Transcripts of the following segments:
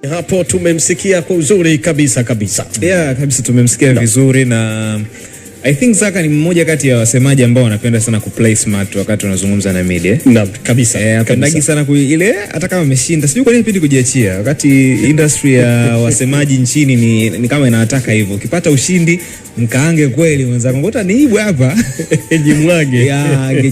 Hapo tumemsikia kwa uzuri kabisa. Yeah, kabisa tumemsikia vizuri na I think Zaka ni mmoja kati ya wasemaji ambao wanapenda sana kuplay smart wakati wanazungumza na media. Naam, kabisa. Anapenda sana ile hata kama ameshinda. Sijui kwa nini pindi kujiachia. Wakati industry ya wasemaji nchini ni kama inataka hivyo. Ukipata ushindi mkaange kweli mwenzangu. Ngota ni hivyo hapa. Jimwage.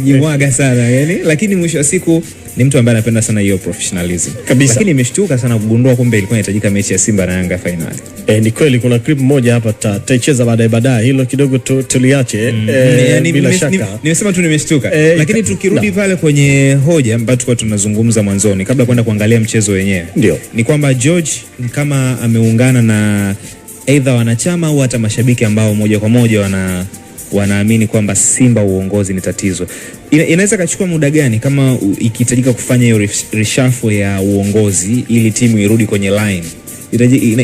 Jimwaga sana yani. Lakini mwisho wa siku ni mtu ambaye anapenda sana hiyo professionalism. Kabisa. Lakini nimeshtuka sana kugundua kumbe ilikuwa inahitajika mechi ya Simba na Yanga finali. Ni kweli kuna clip moja hapa tutaicheza baadaye. Hilo kidogo tuliache. Bila shaka. Nimesema tu nimeshtuka. Lakini tukirudi pale kwenye hoja ambayo tulikuwa tunazungumza mwanzoni kabla kwenda kuangalia mchezo wenyewe. Ndio. Ni kwamba George kama ameungana na either wanachama au hata mashabiki ambao moja kwa moja wanaamini kwamba Simba uongozi ni tatizo. Inaweza kachukua muda gani kama ikihitajika kufanya hiyo reshuffle ya uongozi ili timu irudi kwenye line?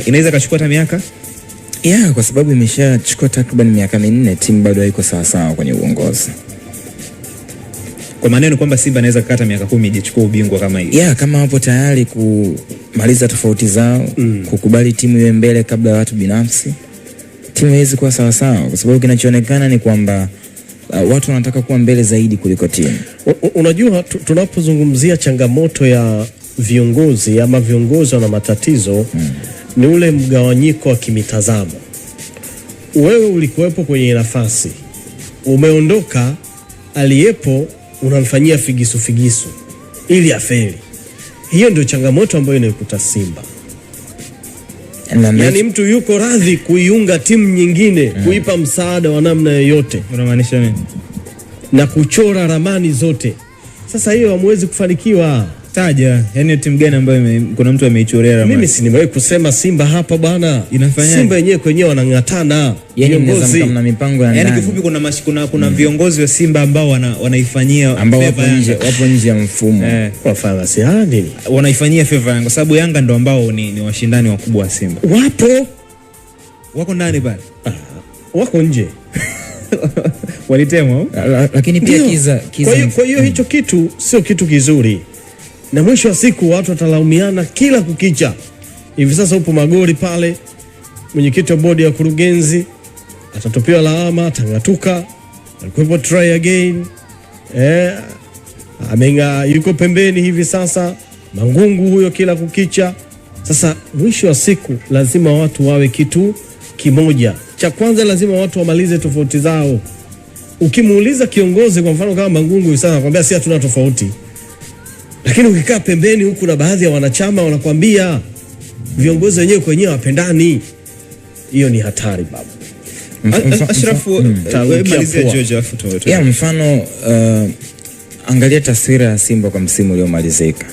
Inaweza kachukua hata miaka? Yeah, kwa sababu imeshachukua takriban miaka 4 timu bado haiko sawa kwenye uongozi. Kwa maneno kwamba Simba inaweza kukata miaka 10 ijechukua ubingwa kama hiyo. Yeah, kama wapo tayari kumaliza tofauti zao, kukubali timu iwe mbele kabla ya watu binafsi, timu haiwezi kuwa sawa kwa sababu kinachoonekana ni kwamba watu wanataka kuwa mbele zaidi kuliko timu. Unajua tunapozungumzia changamoto ya viongozi ama viongozi wana matatizo ni ule mgawanyiko wa kimitazamo. Wewe ulikuwepo kwenye nafasi, umeondoka, aliyepo unamfanyia figisu ili afeli. Hiyo ndio changamoto ambayo inaikuta Simba. Yani mtu yuko radhi kuiunga timu nyingine, kuipa msaada wa namna yoyote. Unamaanisha nini? Na kuchora ramani zote. Sasa hiyo hamwezi kufanikiwa. Taja, yani timu gani ambayo kuna mtu ameichorea ramani? Mimi si nimewahi kusema Simba hapa bwana. Simba wenyewe wanang'atana. Viongozi mna mipango ya ndani. Yani kifupi kuna viongozi wa Simba ambao wanaifanyia ambao wapo nje ya mfumo. Wafanya si nini? Wanaifanyia favor Yanga kwa sababu Yanga ndo ambao ni washindani wakubwa wa Simba. Wako ndani pale. Wako nje. Walitemwa. Lakini pia kiza. Kwa hiyo hicho kitu sio kitu kizuri. Na mwisho wa siku watu watalaumiana kila kukicha. Hivi sasa upo Magori pale, mwenyekiti wa bodi ya kurugenzi atatopewa lawama, atangatuka, alikuwepo try again. Amenga yuko pembeni hivi sasa, Mangungu huyo kila kukicha. Sasa mwisho wa siku lazima watu wawe kitu kimoja. Cha kwanza lazima watu wamalize tofauti zao. Ukimuuliza kiongozi kwa mfano kama Mangungu hivi sasa anakuambia si hatuna tofauti. Lakini ukikaa pembeni huku na baadhi ya wanachama wanakuambia viongozi wenyewe kwenyewe wapendani. Hiyo ni hatari baba. Ashrafu malizia George afuto. Yeah, mfano angalia taswira ya Simba kwa msimu uliomalizika.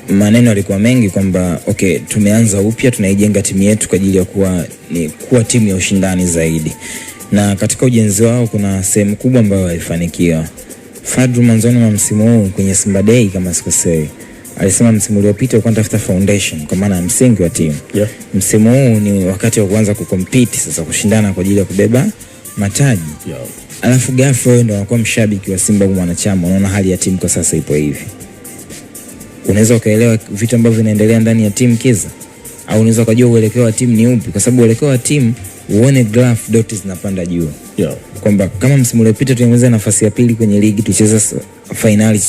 Maneno yalikuwa mengi kwamba okay, tumeanza upya, tunaijenga timu yetu kwa ajili ya kuwa timu ya ushindani zaidi. Na katika ujenzi wao kuna sehemu kubwa ambayo haifanikiwa. Fadru mwanzoni wa msimu huu kwenye Simba Day kama sikosei alisema msimu uliopita ulikuwa unatafuta foundation kwa maana msingi wa timu. Msimu huu ni wakati wa kuanza kucompete sasa, kushindana kwa ajili ya kubeba mataji. Alafu ghafla wewe ndio unakuwa mshabiki wa Simba kama mwanachama, unaona hali ya timu kwa sasa ipo hivi. Unaweza ukaelewa vitu ambavyo vinaendelea ndani ya timu kiza, au unaweza kujua uelekeo wa timu ni upi, kwa sababu uelekeo wa timu uone graph dot zinapanda juu. Kwamba kama msimu uliopita tulimaliza nafasi ya pili kwenye ligi, tucheza finali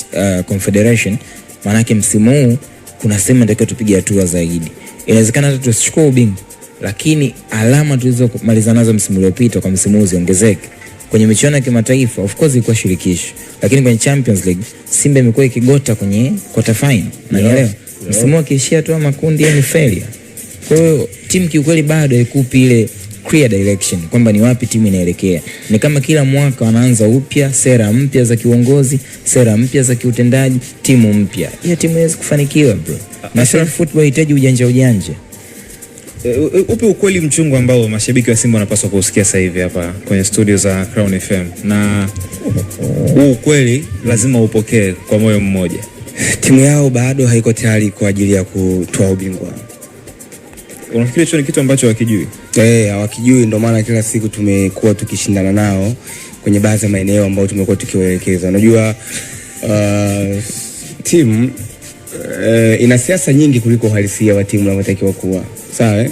Confederation, maana yake msimu huu kuna sema ndio tupige hatua zaidi. Inawezekana hata tusichukue ubingwa, lakini alama tulizomaliza nazo msimu uliopita kwa msimu huu ziongezeke. Kwenye michuano ya kimataifa of course ilikuwa shirikisho, lakini kwenye Champions League Simba imekuwa ikigota kwenye quarter final. Unaelewa? Msimu ukiishia tu makundi ni failure. Kwa hiyo timu kiukweli bado haikupi ile clear direction kwamba ni wapi timu inaelekea. Ni kama kila mwaka wanaanza upya, sera mpya za kiuongozi, sera mpya za kiutendaji, timu mpya. Hiyo timu haiwezi kufanikiwa bro. National football inahitaji ujanja. Upi ukweli mchungu ambao mashabiki wa Simba wanapaswa kusikia sasa hivi hapa kwenye studio za Crown FM, na huu ukweli lazima upokee kwa moyo mmoja. Timu yao bado haiko tayari kwa ajili ya kutoa ubingwa. Unafikiri hicho ni kitu ambacho hawakijui? Hawakijui, ndio maana kila siku tumekuwa tukishindana nao kwenye baadhi ya maeneo ambayo tumekuwa tukiwaelekeza. Unajua timu ina siasa nyingi kuliko uhalisia wa timu inavyotakiwa kuwa. Sawa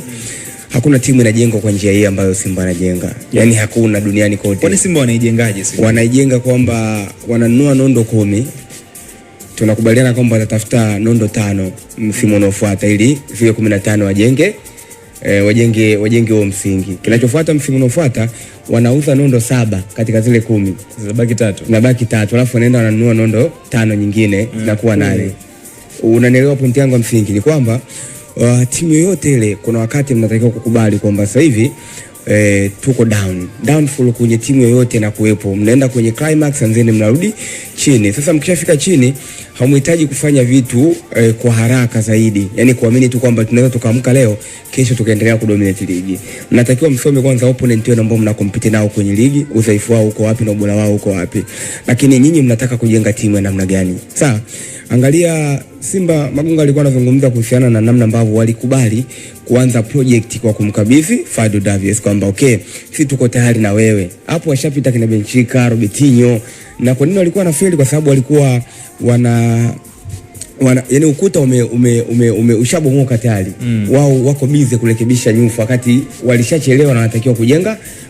Hakuna timu inajengwa kwa njia hii ambayo Simba anajenga. Yaani hakuna duniani kote. Kwani Simba wanaijengaje Simba? Wanaijenga kwamba wananunua nondo 10. Tunakubaliana kwamba watatafuta nondo 5 msimu unaofuata ili zile 15 wajenge huo msingi. Kinachofuata msimu unaofuata wanauza nondo 7 katika zile 10. Zabaki 3. Alafu wanaenda wananunua nondo 5 nyingine zinakuwa 8. Unanielewa pointi yangu ya msingi ni kwamba timu yoyote ile kuna wakati mnatakiwa kukubali kwamba sasa hivi tuko downfall kwenye timu yoyote na kuwepo, mnaenda kwenye climax and then mnarudi chini. Sasa mkishafika chini hamhitaji kufanya vitu kwa haraka zaidi, yani kuamini tu kwamba tunaweza tukaamka leo kesho tukaendelea kudominate ligi. Mnatakiwa msome kwanza opponent wenu ambao mnakompete nao kwenye ligi, udhaifu wao uko wapi na ubora wao uko wapi, lakini nyinyi mnataka kujenga timu ya namna gani? Sawa, angalia Simba, Magunga alikuwa anazungumza kuhusiana na namna ambavyo walikubali kuanza project kwa kumkabidhi Fadlu Davies kwamba okay, sisi tuko tayari na wewe. Hapo washapita kina Benchika, Robertinho, na kwa nini walikuwa na fail? Kwa sababu walikuwa wana yani ukuta ushabomoka tayari. Wao wako busy kurekebisha nyufa wakati walishachelewa na wanatakiwa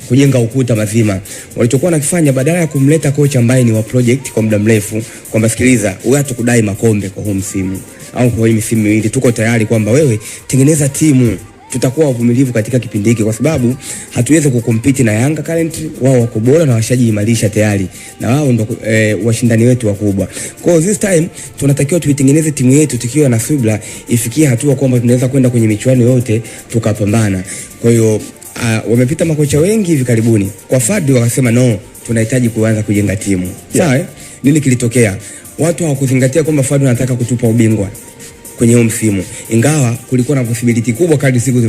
kujenga ukuta mazima. Walichokuwa nakifanya badala ya kumleta kocha ambaye ni wa project kwa muda mrefu kwamba sikiliza, wewe hatukudai makombe kwa huu msimu au kwa hii misimu miwili, tuko tayari kwamba wewe tengeneza timu, tutakuwa wavumilivu katika kipindi hiki kwa sababu hatuwezi kukompiti na Yanga currently, wao wako bora na washajiimarisha tayari na wao ndo washindani wetu wakubwa. Kwa this time tunatakiwa tuitengeneze timu yetu tukiwa na subira ifikie hatua kwamba tunaweza kwenda kwenye michuano yote tukapambana. Kwa hiyo wamepita makocha wengi hivi karibuni. Kwa Fadlu wakasema no, tunahitaji kuanza kujenga timu. Sawa Nini kilitokea? Watu hawakuzingatia kwamba Fadlu anataka kutupa ubingwa kwenye huo msimu. Ingawa kulikuwa na possibility kubwa kadri siku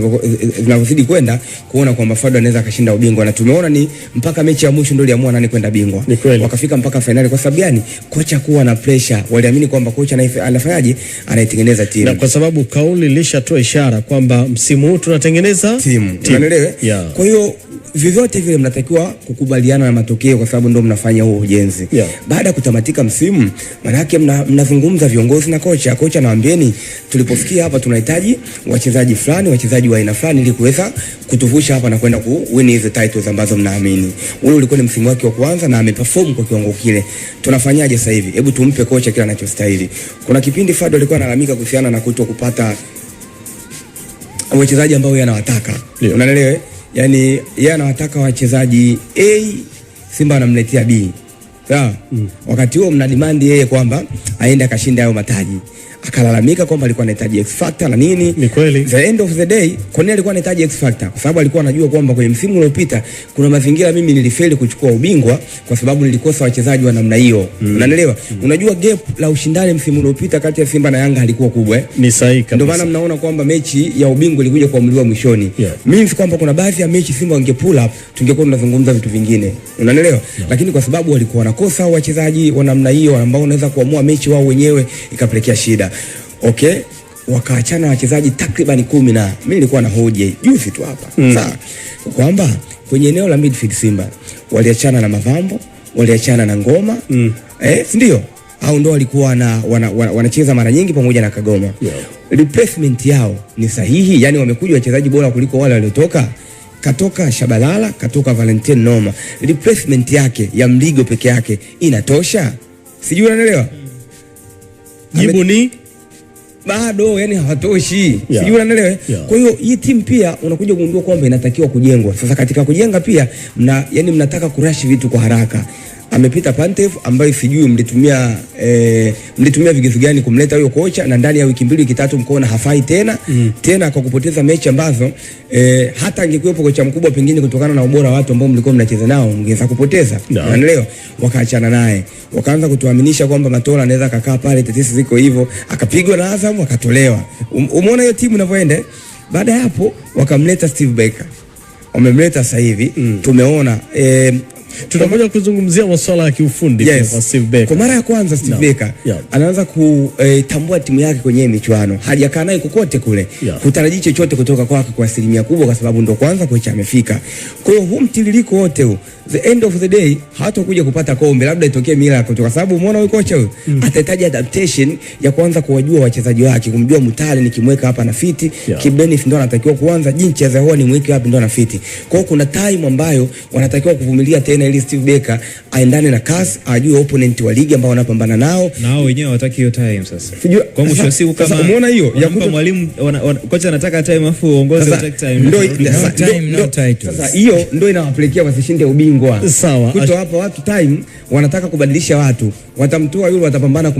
zinavyozidi kwenda kuona kwamba Fadlu anaweza akashinda ubingwa, na tumeona ni mpaka mechi ya mwisho ndio iliamua nani kwenda bingwa. Wakafika mpaka finali. Kwa sababu gani? Kocha kuwa na pressure. Waliamini kwamba kocha anafanyaje? Anaitengeneza timu. Na kwa sababu kauli ilishatoa ishara kwamba msimu huu tunatengeneza timu. Unaelewa? Kwa hiyo vyovyote vile mnatakiwa kukubaliana na matokeo kwa sababu ndio mnafanya huo ujenzi. Baada ya kutamatika msimu, maana yake mnazungumza viongozi na kocha. Kocha anawaambieni tulipofikia hapa tunahitaji wachezaji fulani, wachezaji wa aina fulani ili kuweza kutuvusha hapa na kwenda kuwin hizo titles ambazo mnaamini. Ule ulikuwa ni msimu wake wa kwanza na ameperform kwa kiwango kile. Tunafanyaje sasa hivi? Hebu tumpe kocha kile anachostahili. Kuna kipindi Fadlu alikuwa analalamika kuhusiana na kutokupata wachezaji ambao yeye anawataka. Unaelewa? Yani yeye anawataka wachezaji A, Simba anamletea B. Sawa? Wakati huo mna demand yeye kwamba aende akashinda hayo mataji. Akalalamika kwamba alikuwa anahitaji X factor na nini. Ni kweli. The end of the day, kwa nini alikuwa anahitaji X factor? Kwa sababu alikuwa anajua kwamba kwenye msimu uliopita kuna mazingira mimi nilifeli kuchukua ubingwa kwa sababu nilikosa wachezaji wa namna hiyo. Unaelewa? Unajua gap la ushindani msimu uliopita kati ya Simba na Yanga halikuwa kubwa Ni sahihi kabisa. Ndio maana mnaona kwamba mechi ya ubingwa ilikuja kuamuliwa mwishoni. Means kwamba kuna baadhi ya mechi Simba wange pull up tungekuwa tunazungumza vitu vingine. Unaelewa? Lakini kwa sababu walikuwa wanakosa wachezaji wa namna hiyo ambao wanaweza kuamua mechi wao wenyewe ikapelekea shida. Okay, wakaachana wachezaji takriban 10 na mimi nilikuwa na hoja juzi tu hapa. Sawa. Kwamba kwenye eneo la midfield Simba waliachana na Mavambo, waliachana na Ngoma. Si ndio? Au ndio walikuwa wanacheza mara nyingi pamoja na Kagoma. Replacement yao ni sahihi, yani wamekuja wachezaji bora kuliko wale waliotoka. Katoka Shabalala, katoka Valentin Noma. Replacement yake ya Mligo peke yake inatosha? Sijui unaelewa? Jibu ni bado, yani hawatoshi. Sijui unaelewa? Kwa hiyo hii timu pia unakuja kugundua kwamba inatakiwa kujengwa. Sasa katika kujenga pia mnataka kurashi vitu kwa haraka. Amepita Pantev ambaye sijui mlitumia vigezo gani kumleta huyo kocha, na ndani ya wiki 2 wiki 3 mkoona hafai tena kwa kupoteza mechi ambazo hata angekuwepo kocha mkubwa pengine kutokana na ubora wa watu ambao mlikuwa mnacheza nao mngeweza kupoteza. Unaelewa? Wakaachana naye. Wakaanza kutuaminisha kwamba Matola anaweza kukaa pale, tetesi ziko hivyo, akapigwa na Azam akatolewa. Umeona hiyo timu inavyoenda? Baada ya hapo wakamleta Steve Baker. Wamemleta sasa hivi tumeona Tutakuja kuzungumzia masuala ya kiufundi kwa Steve Barker. Kwa mara ya kwanza Steve Barker anaanza kutambua timu yake kwenye michuano. Hajakaa naye kokote kule. Hutarajii chochote kutoka kwake kwa asilimia kubwa, kwa sababu ndo kwanza kocha amefika. Kwa hiyo huu mtiririko wote huu, the end of the day hatakuja kupata kombe, labda itokee miracle, kwa sababu umeona huyu kocha huyu atahitaji adaptation ya kuanza kuwajua wachezaji wake, kumjua Mutale nikimweka hapa na fiti, Kibenif ndo anatakiwa kuanza, jinsi ya Zahoa ni mweke hapa ndo na fiti. Kwa hiyo kuna time ambayo wanatakiwa kuvumilia tena ili Steve Barker aendane na kasi, ajue opponent wa ligi ambao wanapambana nao. Na hao wenyewe hawataki hiyo time sasa. Kwa mwisho siku kama umeona hiyo ya mwalimu kocha anataka time afu uongozi utaki time. No titles. Sasa hiyo ndio inawapelekea wasishinde ubingwa. Sawa. Kuto hapa watu time wanataka kubadilisha watu. Watamtoa yule, watapambana